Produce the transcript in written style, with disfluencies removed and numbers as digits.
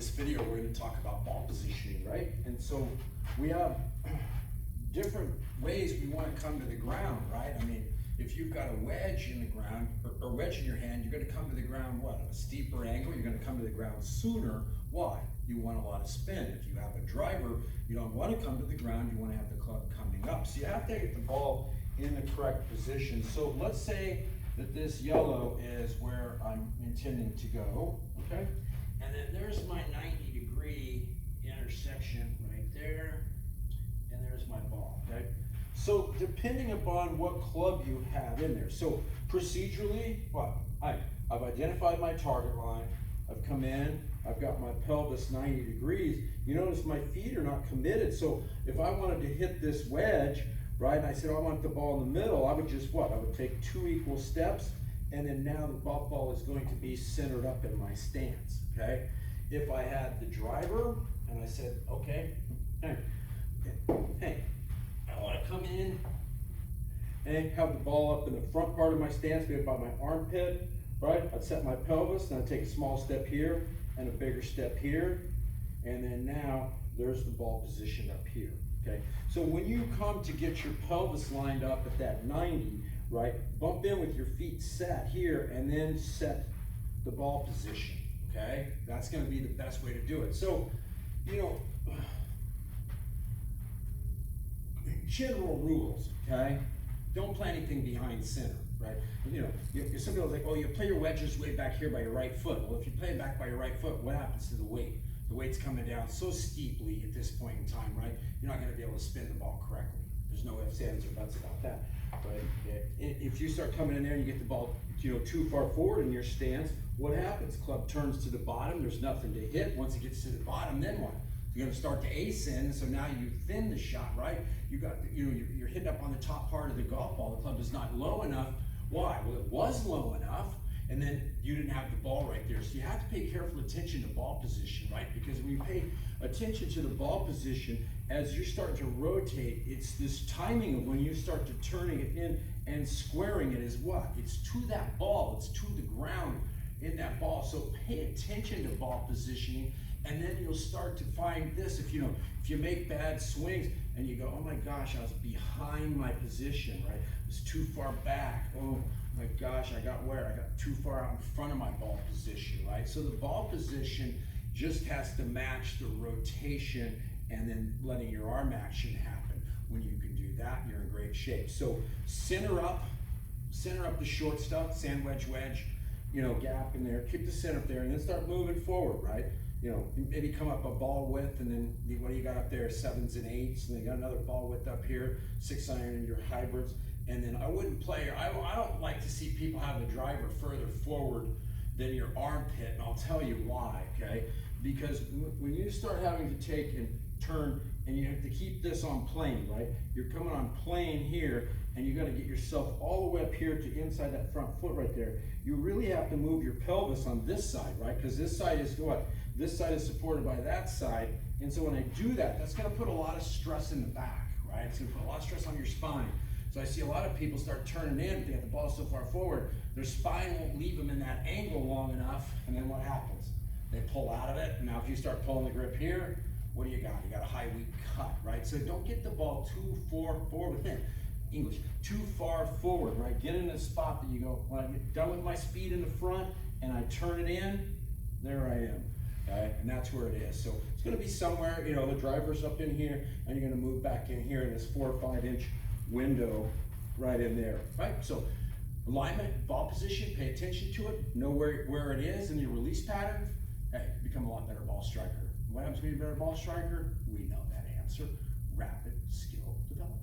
this video, we're going to talk about ball positioning, right? And so we have different ways we want to come to the ground, right? I mean, if you've got a wedge in the ground, or wedge in your hand, you're going to come to the ground, what, at a steeper angle? You're going to come to the ground sooner. Why? You want a lot of spin. If you have a driver, you don't want to come to the ground, you want to have the club coming up. So you have to get the ball in the correct position. So let's say that this yellow is where I'm intending to go, okay? And then there's my 90-degree intersection right there, and there's my ball, okay? So depending upon what club you have in there. So procedurally, what? I've identified my target line, I've come in, I've got my pelvis 90 degrees. You notice my feet are not committed. So if I wanted to hit this wedge, right, and I said, I want the ball in the middle, I would just what? I would take 2 equal steps, and then now the golf ball is going to be centered up in my stance, okay? If I had the driver, and I said, okay, hey, I want to come in and have the ball up in the front part of my stance, maybe by my armpit, right? I'd set my pelvis, and I'd take a small step here, and a bigger step here, and then now there's the ball positioned up here, okay? So when you come to get your pelvis lined up at that 90, right, bump in with your feet set here, and then set the ball position, okay? That's gonna be the best way to do it. So, you know, general rules, okay? Don't play anything behind center, right? You know, some people are like, oh, you play your wedges way back here by your right foot. Well, if you play it back by your right foot, what happens to the weight? The weight's coming down so steeply at this point in time, right? You're not gonna be able to spin the ball correctly. There's no ifs, ands, or buts about that, right? If you start coming in there and you get the ball, you know, too far forward in your stance, what happens? Club turns to the bottom, there's nothing to hit. Once it gets to the bottom, then what? You're gonna start to ascend, so now you thin the shot, right? You got, you know, you're hitting up on the top part of the golf ball. The club is not low enough. Why? Well, it was low enough, and then you didn't have the ball right there. So you have to pay careful attention to ball position, right? Because when you pay attention to the ball position, as you're starting to rotate, it's this timing of when you start to turning it in and squaring it is what? It's to that ball, it's to the ground in that ball. So pay attention to ball positioning, and then you'll start to find this. If you make bad swings and you go, oh my gosh, I was behind my position, right? It was too far back. Oh my gosh, I got too far out in front of my ball position, right? So the ball position just has to match the rotation and then letting your arm action happen. When you can do that, you're in great shape. So center up the short stuff, sand wedge, you know, gap in there, kick the center up there, and then start moving forward, right? You know, maybe come up a ball width, and then what do you got up there? 7s and 8s, and then you got another ball width up here, 6-iron in your hybrids. And then I wouldn't play, I don't like to see people have the driver further forward than your armpit, and I'll tell you why, okay? Because when you start having to take and turn, and you have to keep this on plane, right? You're coming on plane here, and you got to get yourself all the way up here to inside that front foot right there. You really have to move your pelvis on this side, right? Because this side is what? This side is supported by that side, and so when I do that, that's going to put a lot of stress in the back, right? It's going to put a lot of stress on your spine. So I see a lot of people start turning in, but they have the ball so far forward, their spine won't leave them in that angle long enough, and then what happens? They pull out of it, and now if you start pulling the grip here, what do you got? You got a high weak cut, right? So don't get the ball too far forward. English, too far forward, right? Get in a spot that you go, when I get done with my speed in the front and I turn it in, there I am, okay? And that's where it is. So it's gonna be somewhere, you know, the driver's up in here, and you're gonna move back in here in this 4 or 5 inch window right in there, right? So alignment, ball position, pay attention to it, know where it is in your release pattern. Hey, become a lot better ball striker. What happens when you're a better ball striker? We know that answer. Rapid skill development.